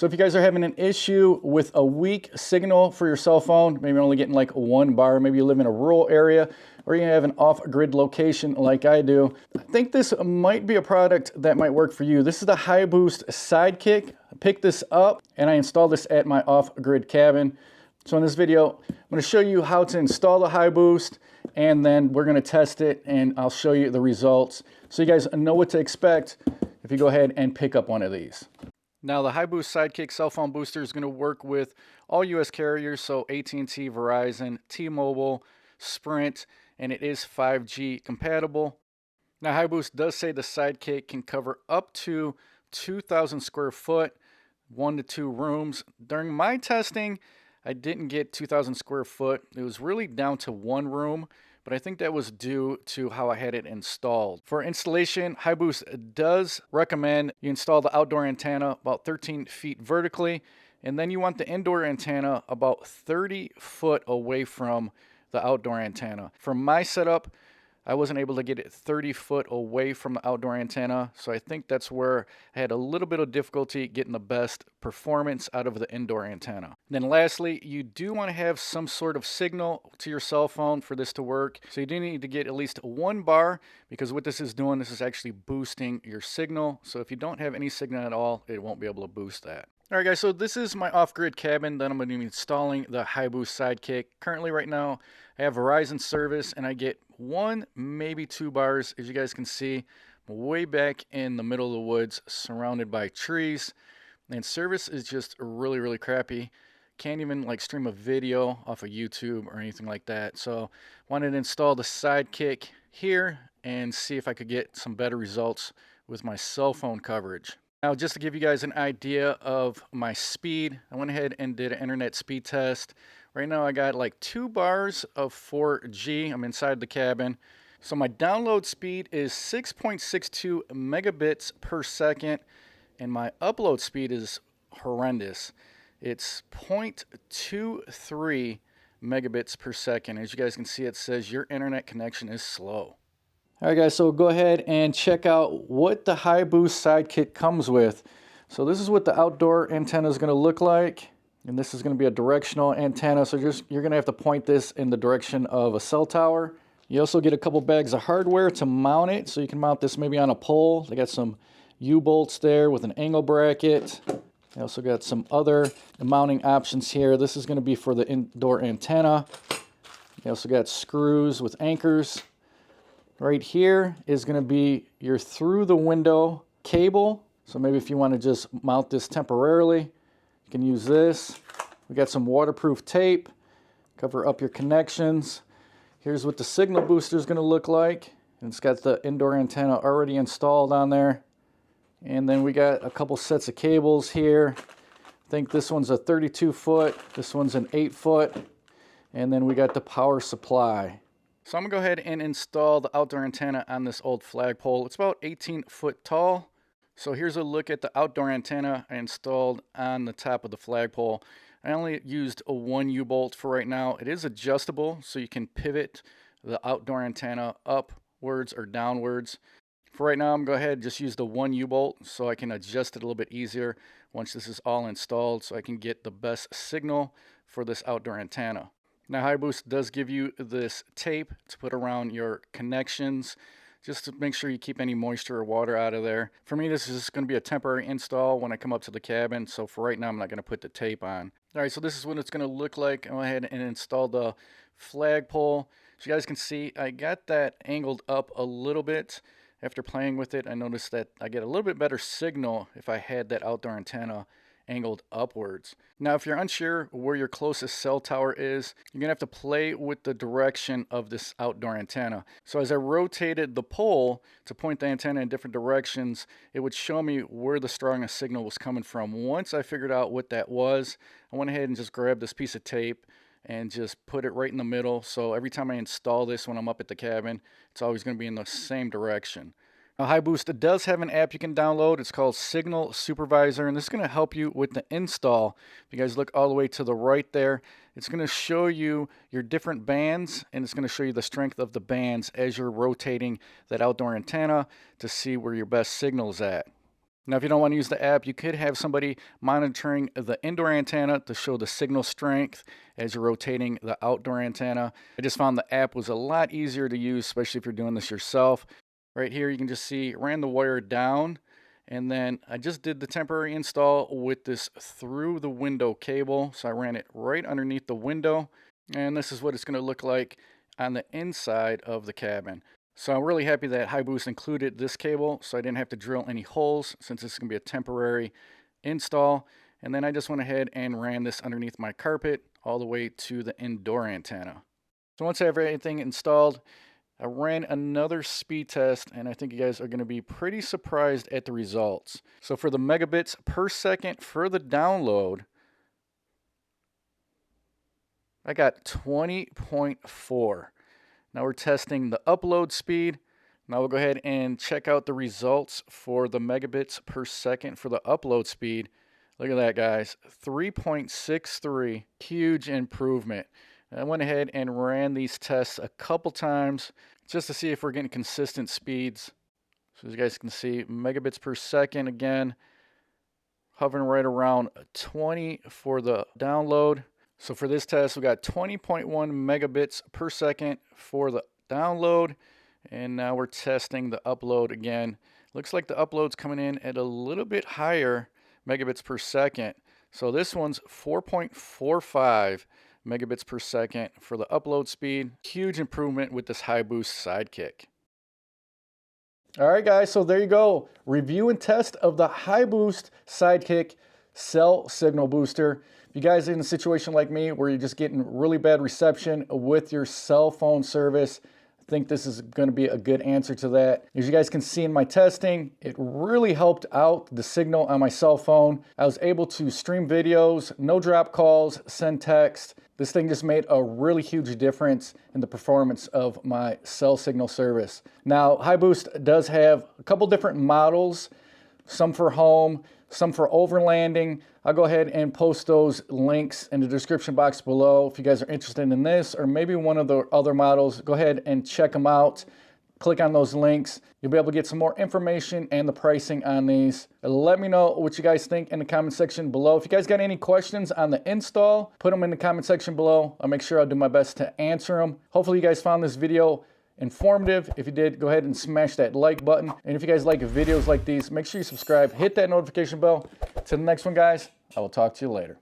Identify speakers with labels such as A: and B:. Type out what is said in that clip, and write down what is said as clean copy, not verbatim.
A: So if you guys are having an issue with a weak signal for your cell phone, maybe only getting like 1 bar, maybe you live in a rural area, or you have an off-grid location like I do, I think this might be a product that might work for you. This is the Hiboost Sidekick. I picked this up and I installed this at my off-grid cabin. So in this video, I'm going to show you how to install the Hiboost, and then we're going to test it and I'll show you the results so you guys know what to expect if you go ahead and pick up one of these. Now the Hiboost Sidekick cell phone booster is going to work with all US carriers, so AT&T, Verizon, T-Mobile, Sprint, and it is 5G compatible. Now Hiboost does say the Sidekick can cover up to 2,000 square foot, 1 to 2 rooms. During my testing, I didn't get 2,000 square foot. It was really down to 1 room, but I think that was due to how I had it installed. For installation, Hiboost does recommend you install the outdoor antenna about 13 feet vertically, and then you want the indoor antenna about 30 foot away from the outdoor antenna. For my setup, I wasn't able to get it 30 foot away from the outdoor antenna, so I think that's where I had a little bit of difficulty getting the best performance out of the indoor antenna. Then lastly, you do want to have some sort of signal to your cell phone for this to work. So you do need to get at least 1 bar, because what this is doing, this is actually boosting your signal. So if you don't have any signal at all, it won't be able to boost that. Alright guys, so this is my off-grid cabin that I'm going to be installing the Hiboost Sidekick. Currently right now, I have Verizon service and I get 1, maybe 2 bars. As you guys can see, I'm way back in the middle of the woods, surrounded by trees. And service is just really, really crappy. Can't even like stream a video off of YouTube or anything like that. So wanted to install the Sidekick here and see if I could get some better results with my cell phone coverage. Now, just to give you guys an idea of my speed, I went ahead and did an internet speed test. Right now I got like 2 bars of 4G. I'm inside the cabin. So my download speed is 6.62 megabits per second, and my upload speed is horrendous. It's 0.23 megabits per second. As you guys can see, it says your internet connection is slow. Alright guys, so go ahead and check out what the Hiboost Sidekick comes with. So this is what the outdoor antenna is going to look like. And this is going to be a directional antenna, so you're going to have to point this in the direction of a cell tower. You also get a couple bags of hardware to mount it, so you can mount this maybe on a pole. They got some U-bolts there with an angle bracket. They also got some other mounting options here. This is going to be for the indoor antenna. You also got screws with anchors. Right here is going to be your through the window cable. So maybe if you want to just mount this temporarily, you can use this. We got some waterproof tape, cover up your connections. Here's what the signal booster is going to look like. And it's got the indoor antenna already installed on there. And then we got a couple sets of cables here. I think this one's a 32 foot, this one's an 8 foot. And then we got the power supply. So I'm going to go ahead and install the outdoor antenna on this old flagpole. It's about 18 foot tall. So here's a look at the outdoor antenna I installed on the top of the flagpole. I only used a 1 U-bolt for right now. It is adjustable, so you can pivot the outdoor antenna upwards or downwards. For right now, I'm going to go ahead and just use the 1 U-bolt so I can adjust it a little bit easier once this is all installed, so I can get the best signal for this outdoor antenna. Now Hiboost does give you this tape to put around your connections, just to make sure you keep any moisture or water out of there. For me, this is just going to be a temporary install when I come up to the cabin, so for right now I'm not going to put the tape on. Alright, so this is what it's going to look like. I'll go ahead and install the flagpole. As you guys can see, I got that angled up a little bit. After playing with it, I noticed that I get a little bit better signal if I had that outdoor antenna angled upwards. Now, if you're unsure where your closest cell tower is, you're going to have to play with the direction of this outdoor antenna. So as I rotated the pole to point the antenna in different directions, it would show me where the strongest signal was coming from. Once I figured out what that was, I went ahead and just grabbed this piece of tape and just put it right in the middle. So every time I install this when I'm up at the cabin, it's always going to be in the same direction. Now, Hiboost does have an app you can download. It's called Signal Supervisor, and this is going to help you with the install. If you guys look all the way to the right there, it's going to show you your different bands, and it's going to show you the strength of the bands as you're rotating that outdoor antenna to see where your best signal is at. Now, if you don't want to use the app, you could have somebody monitoring the indoor antenna to show the signal strength as you're rotating the outdoor antenna. I just found the app was a lot easier to use, especially if you're doing this yourself. Right here, you can just see, ran the wire down, and then I just did the temporary install with this through the window cable. So I ran it right underneath the window, and this is what it's going to look like on the inside of the cabin. So I'm really happy that Hiboost included this cable, so I didn't have to drill any holes since this is going to be a temporary install. And then I just went ahead and ran this underneath my carpet all the way to the indoor antenna. So once I have everything installed, I ran another speed test, and I think you guys are going to be pretty surprised at the results. So for the megabits per second for the download, I got 20.4. Now we're testing the upload speed. Now we'll go ahead and check out the results for the megabits per second for the upload speed. Look at that, guys. 3.63. Huge improvement. I went ahead and ran these tests a couple times just to see if we're getting consistent speeds. So as you guys can see, megabits per second again, hovering right around 20 for the download. So for this test, we got 20.1 megabits per second for the download. And now we're testing the upload again. Looks like the upload's coming in at a little bit higher megabits per second. So this one's 4.45 megabits per second for the upload speed. Huge improvement with this Hiboost Sidekick. All right, guys, so there you go. Review and test of the Hiboost Sidekick cell signal booster. If you guys are in a situation like me where you're just getting really bad reception with your cell phone service, I think this is going to be a good answer to that. As you guys can see in my testing, it really helped out the signal on my cell phone. I was able to stream videos, no drop calls, send text. This thing just made a really huge difference in the performance of my cell signal service. Now, Hiboost does have a couple different models, some for home, some for overlanding. I'll go ahead and post those links in the description box below. If you guys are interested in this or maybe one of the other models, go ahead and check them out. Click on those links. You'll be able to get some more information and the pricing on these. Let me know what you guys think in the comment section below. If you guys got any questions on the install, put them in the comment section below. I'll make sure I'll do my best to answer them. Hopefully you guys found this video informative. If you did, go ahead and smash that like button. And if you guys like videos like these, make sure you subscribe, hit that notification bell. Till the next one, guys, I will talk to you later.